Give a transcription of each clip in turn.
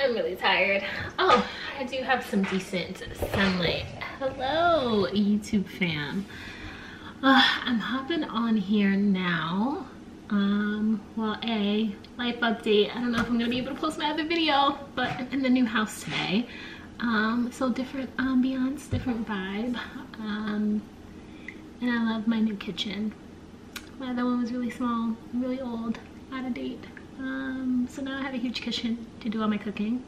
I'm really tired. Oh, I do have some decent sunlight. Hello, YouTube fam. I'm hopping on here now. Well, life update. I don't know if I'm gonna be able to post my other video, but I'm in the new house today. So different ambiance, different vibe. And I love my new kitchen. My other one was really small, really old, out of date. So now I have a huge kitchen to do all my cooking.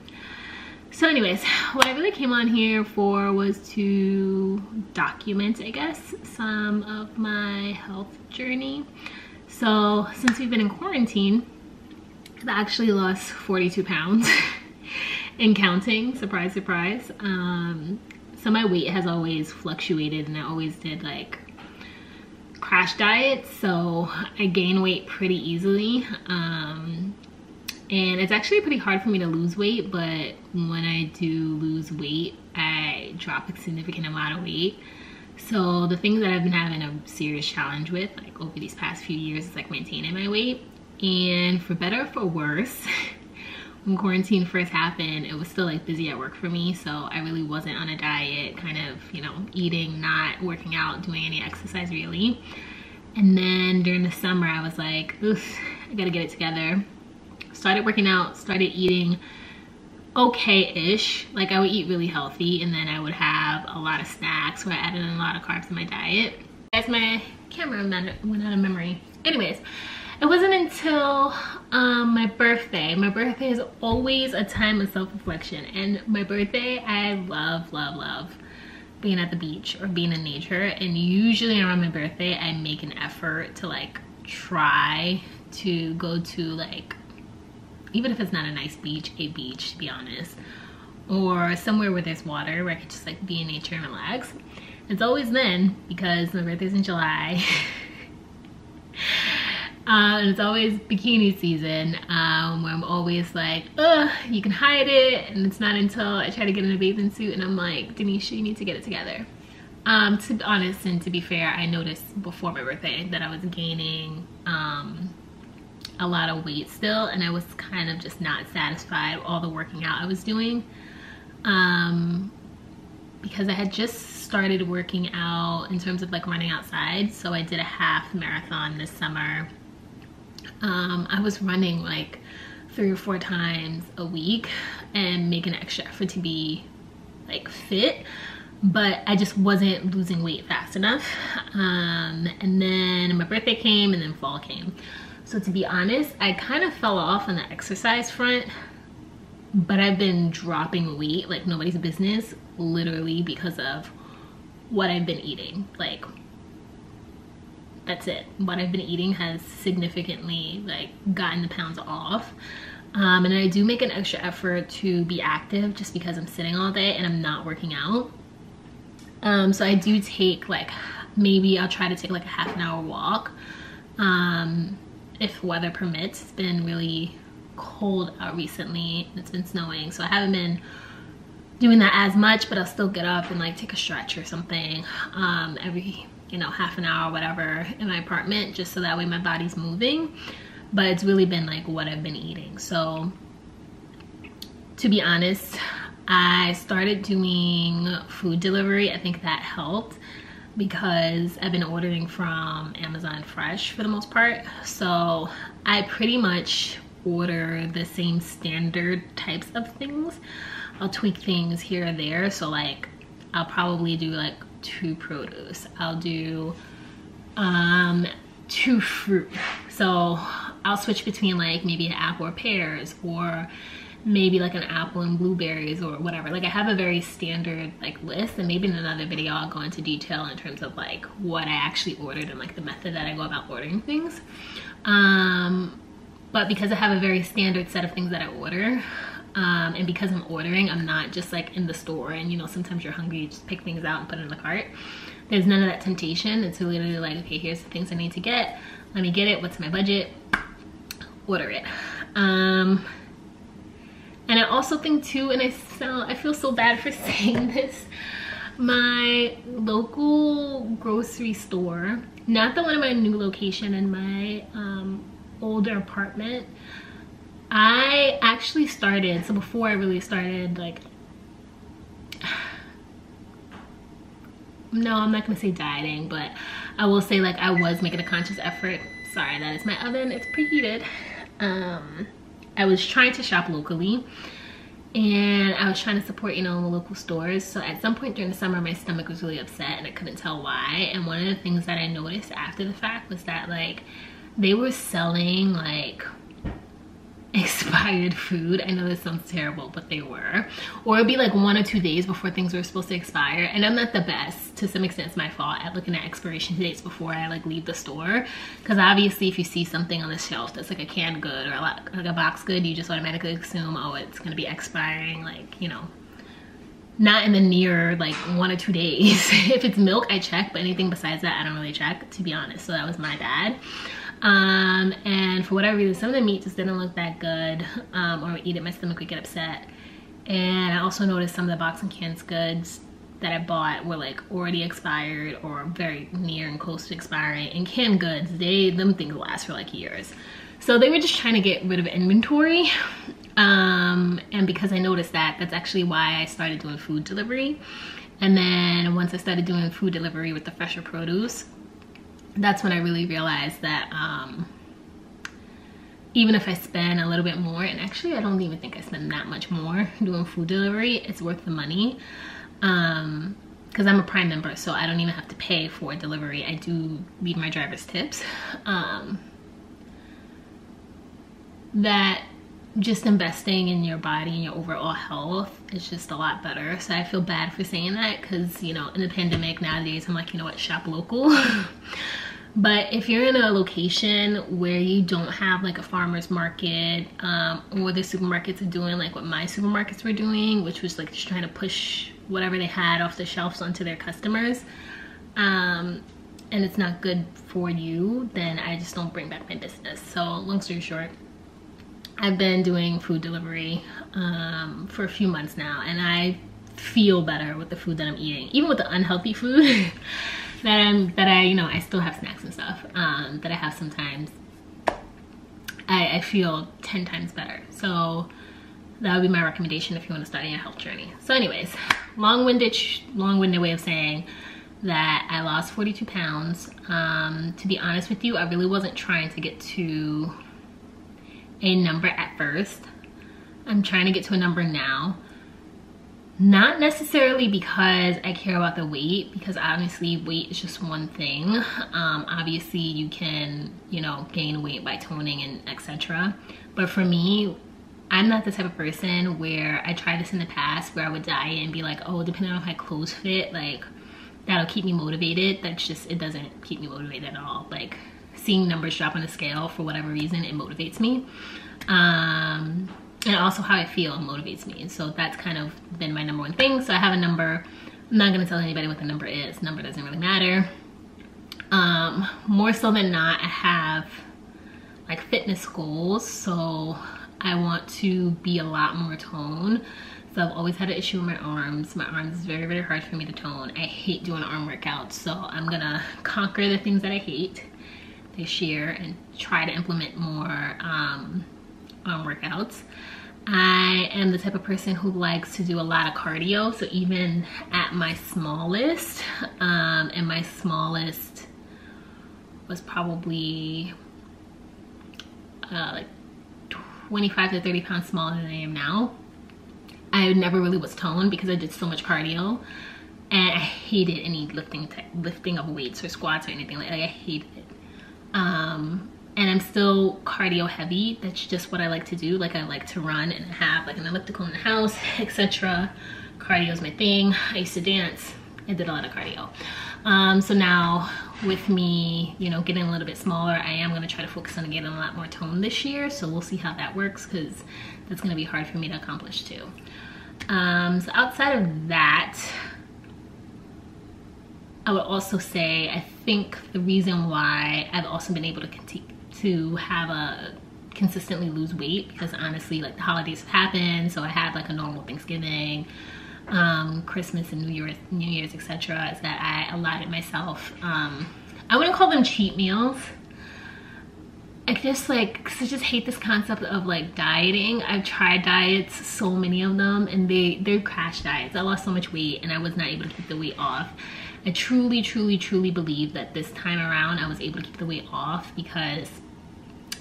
So anyways, what I really came on here for was to document, I guess, some of my health journey. So since we've been in quarantine, I've actually lost 42 pounds and counting, surprise, surprise. So my weight has always fluctuated, and I always did like crash diets, so I gain weight pretty easily. And it's actually pretty hard for me to lose weight, but when I do lose weight, I drop a significant amount of weight. So the things that I've been having a serious challenge with, like over these past few years, is like maintaining my weight. And for better or for worse, when quarantine first happened, it was still like busy at work for me, so I really wasn't on a diet, kind of, you know, eating, not working out, doing any exercise really. And then during the summer, I was like, oof, I gotta get it together. Started working out, started eating okay-ish. Like I would eat really healthy, and then I would have a lot of snacks where I added in a lot of carbs in my diet. As my camera went out of memory. Anyways, it wasn't until my birthday. My birthday is always a time of self-reflection, and my birthday, I love being at the beach or being in nature. And usually around my birthday, I make an effort to like try to go to like, even if it's not a nice beach, a beach, to be honest, or somewhere where there's water where I could just like be in nature and relax. It's always then, because my birthday's in July. And it's always bikini season, where I'm always like, ugh, you can hide it. And it's not until I try to get in a bathing suit and I'm like, Denisha, you need to get it together. To be honest and to be fair, I noticed before my birthday that I was gaining a lot of weight still, and I was kind of just not satisfied with all the working out I was doing, because I had just started working out in terms of like running outside. So I did a half marathon this summer. I was running like 3 or 4 times a week and making an extra effort to be like fit, but I just wasn't losing weight fast enough. And then my birthday came, and then fall came. So to be honest, I kind of fell off on the exercise front, but I've been dropping weight like nobody's business, literally because of what I've been eating. Like, that's it. What I've been eating has significantly like gotten the pounds off. And I do make an extra effort to be active just because I'm sitting all day and I'm not working out. So I do take like, maybe I'll try to take like a half an hour walk. If weather permits. It's been really cold out recently. It's been snowing, so I haven't been doing that as much, but I'll still get up and like take a stretch or something every, you know, half an hour or whatever in my apartment, just so that way my body's moving. But it's really been like what I've been eating. So to be honest, I started doing food delivery. I think that helped, because I've been ordering from Amazon Fresh for the most part. So I pretty much order the same standard types of things. I'll tweak things here or there. So like I'll probably do like 2 produce. I'll do 2 fruit. So I'll switch between like maybe an apple or pears, or maybe like an apple and blueberries or whatever. Like I have a very standard like list, and maybe in another video I'll go into detail in terms of like what I actually ordered and like the method that I go about ordering things. But because I have a very standard set of things that I order, and because I'm ordering, I'm not just like in the store and, you know, sometimes you're hungry, you just pick things out and put it in the cart. There's none of that temptation. It's literally like, okay, here's the things I need to get, let me get it, what's my budget, order it. And I also think too, and I feel so bad for saying this, my local grocery store, not the one in my new location in my older apartment, I actually started, so before I really started, like, no, I'm not gonna say dieting, but I will say like I was making a conscious effort. Sorry, that is my oven, it's preheated. I was trying to shop locally, and I was trying to support, you know, the local stores. So at some point during the summer, my stomach was really upset and I couldn't tell why. And one of the things that I noticed after the fact was that like they were selling like expired food. I know this sounds terrible, but they were. Or it'd be like 1 or 2 days before things were supposed to expire. And I'm not the best, to some extent it's my fault, at looking at expiration dates before I like leave the store. Because obviously if you see something on the shelf that's like a canned good or like a box good, you just automatically assume, oh, it's gonna be expiring, like, you know, not in the near like 1 or 2 days. If it's milk, I check, but anything besides that, I don't really check, to be honest. So that was my bad. And for whatever reason, some of the meat just didn't look that good, or eat it, my stomach would get upset. And I also noticed some of the box and canned goods that I bought were like already expired or very near and close to expiring. And canned goods, them things last for like years. So they were just trying to get rid of inventory. And because I noticed that, that's actually why I started doing food delivery. And then once I started doing food delivery with the fresher produce, that's when I really realized that even if I spend a little bit more, and actually I don't even think I spend that much more doing food delivery, it's worth the money. Because I'm a Prime member, so I don't even have to pay for delivery. I do leave my drivers tips. That just investing in your body and your overall health is just a lot better. So I feel bad for saying that, because, you know, in the pandemic nowadays, I'm like, you know what, shop local. But if you're in a location where you don't have like a farmer's market, or the supermarkets are doing like what my supermarkets were doing, which was like just trying to push whatever they had off the shelves onto their customers, and it's not good for you, then I just don't bring back my business. So long story short, I've been doing food delivery for a few months now, and I feel better with the food that I'm eating, even with the unhealthy food. that I, you know, I still have snacks and stuff that I have sometimes. I feel 10 times better. So that would be my recommendation if you want to start your health journey. So anyways, long-winded way of saying that I lost 42 pounds. To be honest with you, I really wasn't trying to get to a number at first. I'm trying to get to a number now. Not necessarily because I care about the weight, because honestly weight is just one thing. Obviously you can, you know, gain weight by toning and etc. But for me, I'm not the type of person where I tried this in the past where I would diet and be like, oh, depending on how my clothes fit, like that'll keep me motivated. That's just, it doesn't keep me motivated at all. Like seeing numbers drop on the scale for whatever reason, it motivates me. And also how I feel motivates me. And so that's kind of been my number one thing. So I have a number. I'm not gonna tell anybody what the number is. Number doesn't really matter. More so than not, I have like fitness goals. So I want to be a lot more toned. So I've always had an issue with my arms. My arms is very, very hard for me to tone. I hate doing arm workouts. So I'm gonna conquer the things that I hate this year and try to implement more arm workouts. I am the type of person who likes to do a lot of cardio. So even at my smallest, and my smallest was probably like 25 to 30 pounds smaller than I am now. I never really was toned because I did so much cardio, and I hated any lifting of weights or squats or anything like that. I hated it. And I'm still cardio heavy. That's just what I like to do. Like I like to run and have like an elliptical in the house, etc. Cardio is my thing. I used to dance. I did a lot of cardio. So now with me, you know, getting a little bit smaller, I am going to try to focus on getting a lot more tone this year. So we'll see how that works, because that's going to be hard for me to accomplish too. So outside of that, I would also say, I think the reason why I've also been able to consistently lose weight, because honestly, like the holidays have happened, so I had like a normal Thanksgiving, Christmas and New Year's, etc. is that I allotted myself, I wouldn't call them cheat meals. I just like, cause I just hate this concept of like dieting. I've tried diets, so many of them, and they're crash diets. I lost so much weight and I was not able to keep the weight off. I truly, truly, truly believe that this time around I was able to keep the weight off because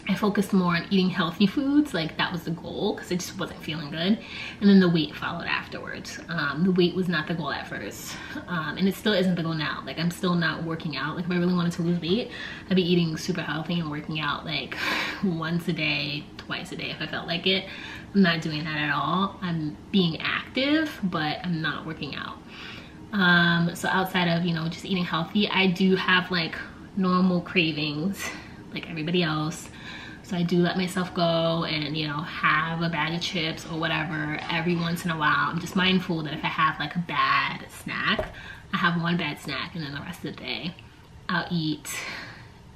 I focused more on eating healthy foods. Like that was the goal, because I just wasn't feeling good, and then the weight followed afterwards. The weight was not the goal at first, and it still isn't the goal now. Like I'm still not working out. Like if I really wanted to lose weight, I'd be eating super healthy and working out like once a day, twice a day if I felt like it. I'm not doing that at all. I'm being active, but I'm not working out. So outside of, you know, just eating healthy, I do have like normal cravings like everybody else. So I do let myself go and, you know, have a bag of chips or whatever every once in a while. I'm just mindful that if I have like a bad snack, I have one bad snack, and then the rest of the day I'll eat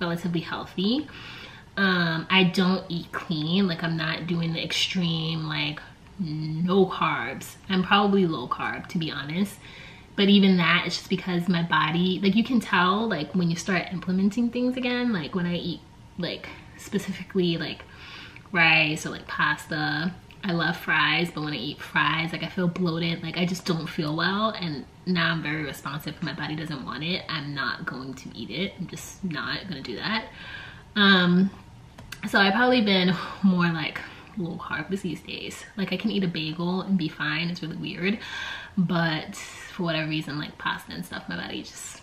relatively healthy. I don't eat clean. Like I'm not doing the extreme like no carbs. I'm probably low carb, to be honest. But even that, it's just because my body, like you can tell like when you start implementing things again, like when I eat like specifically like rice or like pasta. I love fries, but when I eat fries, like I feel bloated, like I just don't feel well, and now I'm very responsive. If my body doesn't want it, I'm not going to eat it. I'm just not gonna do that. So I've probably been more like low carb these days. Like I can eat a bagel and be fine. It's really weird, but for whatever reason, like pasta and stuff, my body just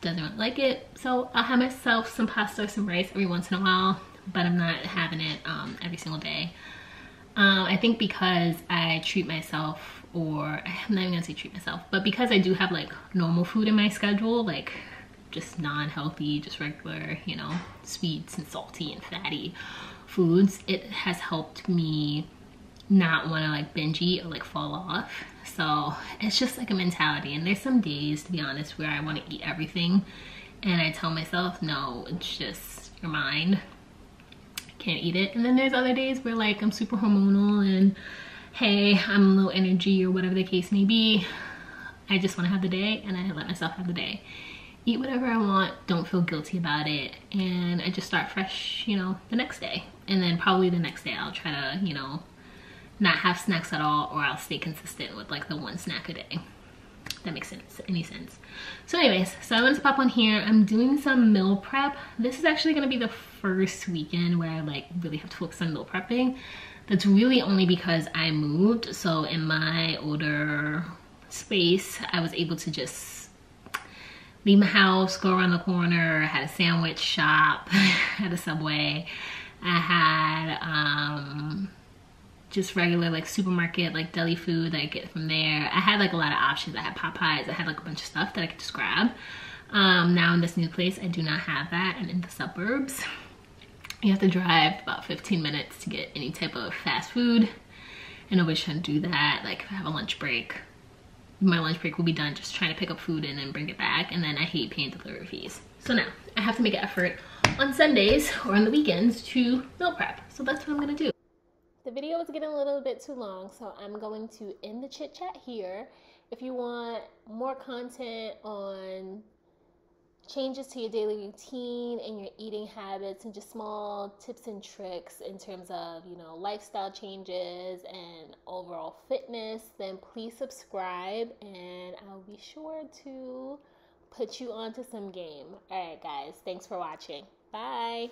doesn't really like it. So I'll have myself some pasta or some rice every once in a while, but I'm not having it every single day. I think because I treat myself, or I'm not even gonna say treat myself, but because I do have like normal food in my schedule, like just non-healthy, just regular, you know, sweets and salty and fatty foods, it has helped me not want to like binge eat or like fall off. So it's just like a mentality, and there's some days, to be honest, where I want to eat everything and I tell myself no, it's just your mind, can't eat it. And then there's other days where like I'm super hormonal and hey, I'm low energy or whatever the case may be, I just want to have the day, and I let myself have the day, eat whatever I want, don't feel guilty about it, and I just start fresh, you know, the next day. And then probably the next day I'll try to, you know, not have snacks at all, or I'll stay consistent with like the one snack a day. That makes sense, any sense. So anyways, so I wanted to pop on here. I'm doing some meal prep. This is actually gonna be the first weekend where I like really have to focus on meal prepping. That's really only because I moved. So in my older space, I was able to just leave my house, go around the corner, had a sandwich shop, had a Subway. I had just regular like supermarket, like deli food that I get from there. I had like a lot of options. I had Popeyes, I had like a bunch of stuff that I could just grab. Now in this new place, I do not have that. I'm in the suburbs. You have to drive about 15 minutes to get any type of fast food. And nobody should do that. Like if I have a lunch break, my lunch break will be done just trying to pick up food and then bring it back. And then I hate paying delivery fees. So now I have to make an effort on Sundays or on the weekends to meal prep. So that's what I'm gonna do. The video is getting a little bit too long, so I'm going to end the chit chat here. If you want more content on changes to your daily routine and your eating habits and just small tips and tricks in terms of, you know, lifestyle changes and overall fitness, then please subscribe and I'll be sure to put you onto some game. All right, guys, thanks for watching. Bye.